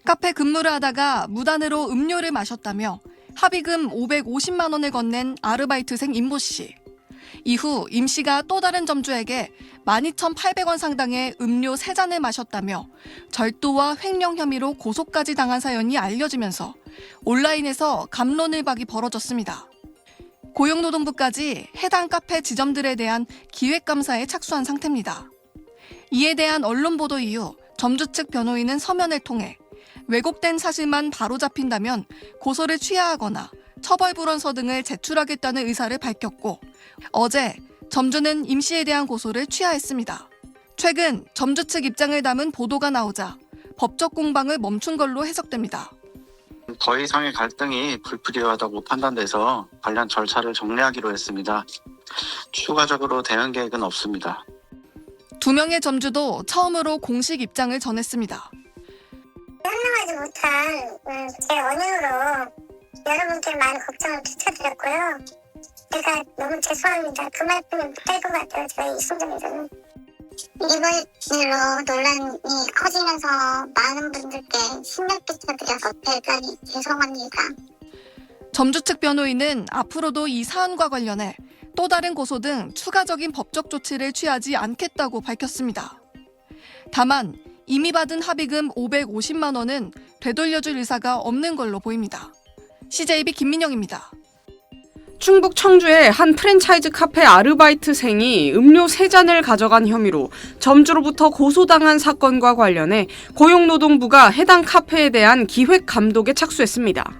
카페 근무를 하다가 무단으로 음료를 마셨다며 합의금 550만 원을 건넨 아르바이트생 임모 씨. 이후 임 씨가 또 다른 점주에게 12,800원 상당의 음료 3잔을 마셨다며 절도와 횡령 혐의로 고소까지 당한 사연이 알려지면서 온라인에서 갑론을박이 벌어졌습니다. 고용노동부까지 해당 카페 지점들에 대한 기획감사에 착수한 상태입니다. 이에 대한 언론 보도 이후 점주 측 변호인은 서면을 통해 왜곡된 사실만 바로잡힌다면 고소를 취하하거나 처벌 불원서 등을 제출하겠다는 의사를 밝혔고 어제 점주는 임 씨에 대한 고소를 취하했습니다. 최근 점주 측 입장을 담은 보도가 나오자 법적 공방을 멈춘 걸로 해석됩니다. 더 이상의 갈등이 불필요하다고 판단돼서 관련 절차를 정리하기로 했습니다. 추가적으로 대응 계획은 없습니다. 2명의 점주도 처음으로 공식 입장을 전했습니다. 현명하지 못한 제 언행으로 여러분께 많은 걱정을 끼쳐드렸고요. 제가 너무 죄송합니다. 그 말씀은 못할 것 같아요. 제가 이 순간에서는. 이번 일로 논란이 커지면서 많은 분들께 심려 끼쳐드려서 대단히 죄송합니다. 점주 측 변호인은 앞으로도 이 사안과 관련해 또 다른 고소 등 추가적인 법적 조치를 취하지 않겠다고 밝혔습니다. 다만 이미 받은 합의금 550만 원은 되돌려줄 의사가 없는 걸로 보입니다. CJB 김민영입니다. 충북 청주의 한 프랜차이즈 카페 아르바이트생이 음료 3잔을 가져간 혐의로 점주로부터 고소당한 사건과 관련해 고용노동부가 해당 카페에 대한 기획 감독에 착수했습니다.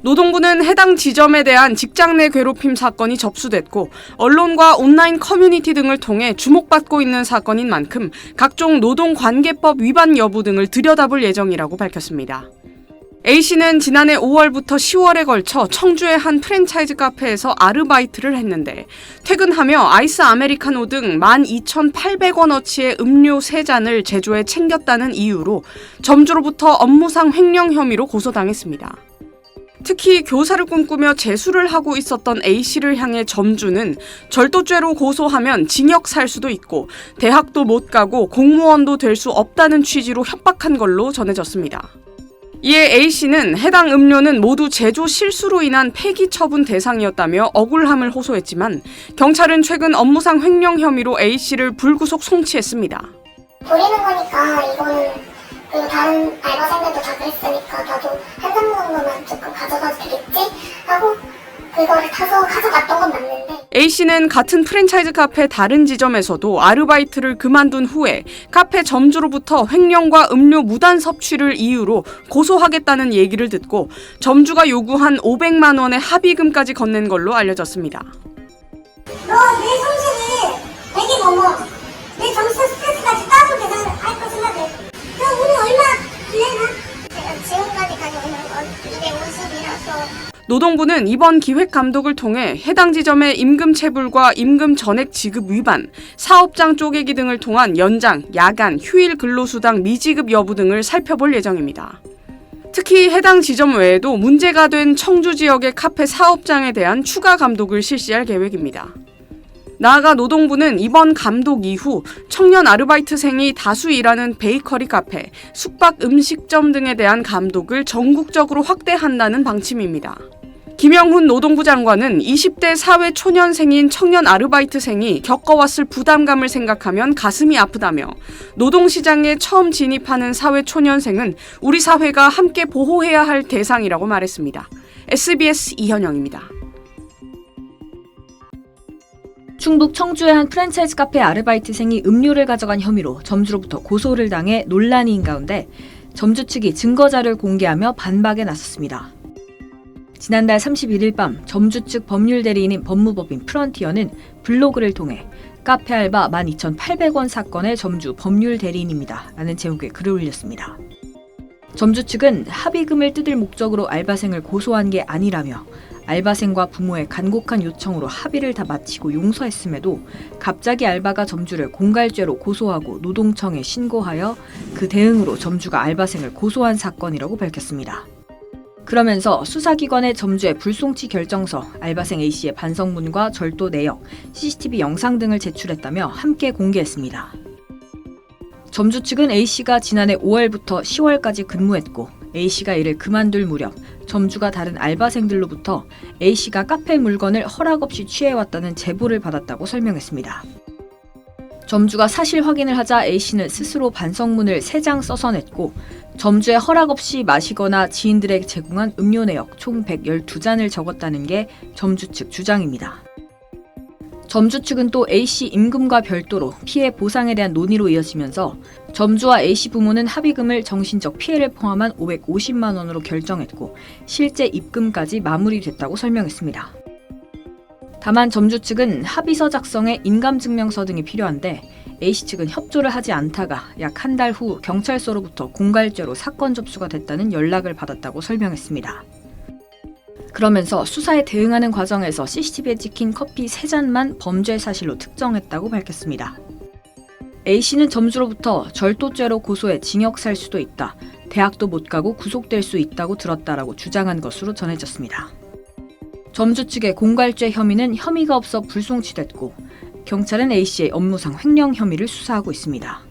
노동부는 해당 지점에 대한 직장 내 괴롭힘 사건이 접수됐고 언론과 온라인 커뮤니티 등을 통해 주목받고 있는 사건인 만큼 각종 노동관계법 위반 여부 등을 들여다볼 예정이라고 밝혔습니다. A씨는 지난해 5월부터 10월에 걸쳐 청주의 한 프랜차이즈 카페에서 아르바이트를 했는데 퇴근하며 아이스 아메리카노 등 12,800원어치의 음료 3잔을 제조해 챙겼다는 이유로 점주로부터 업무상 횡령 혐의로 고소당했습니다. 특히 교사를 꿈꾸며 재수를 하고 있었던 A씨를 향해 점주는 절도죄로 고소하면 징역 살 수도 있고 대학도 못 가고 공무원도 될 수 없다는 취지로 협박한 걸로 전해졌습니다. 이에 A씨는 해당 음료는 모두 제조 실수로 인한 폐기 처분 대상이었다며 억울함을 호소했지만 경찰은 최근 업무상 횡령 혐의로 A씨를 불구속 송치했습니다. 버리는 거니까 이거는 다른 알바생들도 다 그랬으니까 나도 한 잔 정도만 조금 가져가도 되겠지? 하고 그거를 타서 가져갔던 건 맞는데 A씨는 같은 프랜차이즈 카페 다른 지점에서도 아르바이트를 그만둔 후에 카페 점주로부터 횡령과 음료 무단 섭취를 이유로 고소하겠다는 얘기를 듣고 점주가 요구한 500만 원의 합의금까지 건넨 걸로 알려졌습니다. 너 내 점수를 되게 넘어. 내 점수 스트레스까지 따로 계산할 거 생각해. 그럼 우리 얼마 빌려나? 제가 지금까지 가져오는 건 250이라서 노동부는 이번 기획 감독을 통해 해당 지점의 임금 체불과 임금 전액 지급 위반, 사업장 쪼개기 등을 통한 연장, 야간, 휴일 근로수당 미지급 여부 등을 살펴볼 예정입니다. 특히 해당 지점 외에도 문제가 된 청주 지역의 카페 사업장에 대한 추가 감독을 실시할 계획입니다. 나아가 노동부는 이번 감독 이후 청년 아르바이트생이 다수 일하는 베이커리 카페, 숙박 음식점 등에 대한 감독을 전국적으로 확대한다는 방침입니다. 김영훈 노동부 장관은 20대 사회 초년생인 청년 아르바이트생이 겪어왔을 부담감을 생각하면 가슴이 아프다며 노동시장에 처음 진입하는 사회 초년생은 우리 사회가 함께 보호해야 할 대상이라고 말했습니다. SBS 이현영입니다. 충북 청주의 한 프랜차이즈 카페 아르바이트생이 음료를 가져간 혐의로 점주로부터 고소를 당해 논란인 가운데 점주 측이 증거자료를 공개하며 반박에 나섰습니다. 지난달 31일 밤 점주 측 법률 대리인인 법무법인 프런티어는 블로그를 통해 카페 알바 12,800원 사건의 점주 법률 대리인입니다. 라는 제목의 글을 올렸습니다. 점주 측은 합의금을 뜯을 목적으로 알바생을 고소한 게 아니라며 알바생과 부모의 간곡한 요청으로 합의를 다 마치고 용서했음에도 갑자기 알바가 점주를 공갈죄로 고소하고 노동청에 신고하여 그 대응으로 점주가 알바생을 고소한 사건이라고 밝혔습니다. 그러면서 수사기관의 점주의 불송치 결정서, 알바생 A씨의 반성문과 절도 내역, CCTV 영상 등을 제출했다며 함께 공개했습니다. 점주 측은 A씨가 지난해 5월부터 10월까지 근무했고 A씨가 이를 그만둘 무렵 점주가 다른 알바생들로부터 A씨가 카페 물건을 허락 없이 취해왔다는 제보를 받았다고 설명했습니다. 점주가 사실 확인을 하자 A씨는 스스로 반성문을 3장 써서 냈고 점주의 허락 없이 마시거나 지인들에게 제공한 음료 내역 총 112잔을 적었다는 게 점주 측 주장입니다. 점주 측은 또 A씨 임금과 별도로 피해 보상에 대한 논의로 이어지면서 점주와 A씨 부모는 합의금을 정신적 피해를 포함한 550만 원으로 결정했고 실제 입금까지 마무리됐다고 설명했습니다. 다만 점주 측은 합의서 작성에 인감증명서 등이 필요한데 A씨 측은 협조를 하지 않다가 약 한 달 후 경찰서로부터 공갈죄로 사건 접수가 됐다는 연락을 받았다고 설명했습니다. 그러면서 수사에 대응하는 과정에서 CCTV에 찍힌 커피 3잔만 범죄 사실로 특정했다고 밝혔습니다. A씨는 점주로부터 절도죄로 고소해 징역 살 수도 있다, 대학도 못 가고 구속될 수 있다고 들었다라고 주장한 것으로 전해졌습니다. 점주 측의 공갈죄 혐의는 혐의가 없어 불송치됐고 경찰은 A씨의 업무상 횡령 혐의를 수사하고 있습니다.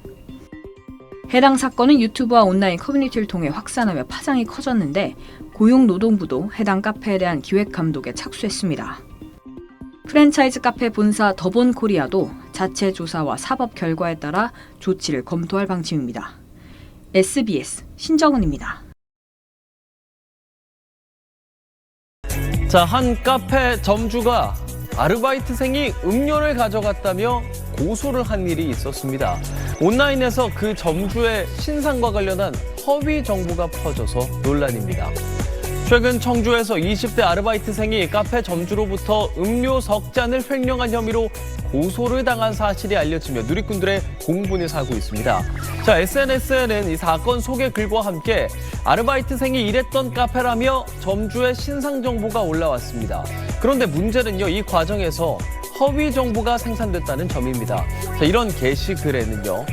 해당 사건은 유튜브와 온라인 커뮤니티를 통해 확산하며 파장이 커졌는데 고용노동부도 해당 카페에 대한 기획 감독에 착수했습니다. 프랜차이즈 카페 본사 더본코리아도 자체 조사와 사법 결과에 따라 조치를 검토할 방침입니다. SBS 신정은입니다. 자, 한 카페 점주가 아르바이트생이 음료를 가져갔다며 고소를 한 일이 있었습니다. 온라인에서 그 점주의 신상과 관련한 허위 정보가 퍼져서 논란입니다. 최근 청주에서 20대 아르바이트생이 카페 점주로부터 음료 석 잔을 횡령한 혐의로 고소를 당한 사실이 알려지며 누리꾼들의 공분이 사고 있습니다. 자, SNS에는 이 사건 소개 글과 함께 아르바이트생이 일했던 카페라며 점주의 신상 정보가 올라왔습니다. 그런데 문제는요, 이 과정에서 허위 정보가 생산됐다는 점입니다. 자, 이런 게시글에는요,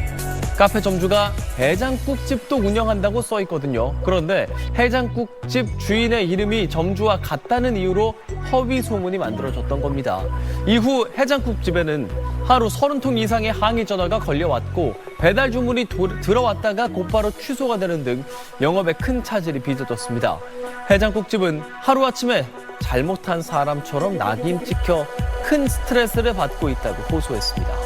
카페 점주가 해장국집도 운영한다고 써 있거든요. 그런데 해장국집 주인의 이름이 점주와 같다는 이유로 허위 소문이 만들어졌던 겁니다. 이후 해장국집에는 하루 30통 이상의 항의 전화가 걸려왔고 배달 주문이 들어왔다가 곧바로 취소가 되는 등 영업에 큰 차질이 빚어졌습니다. 해장국집은 하루아침에 잘못한 사람처럼 낙인 찍혀 큰 스트레스를 받고 있다고 호소했습니다.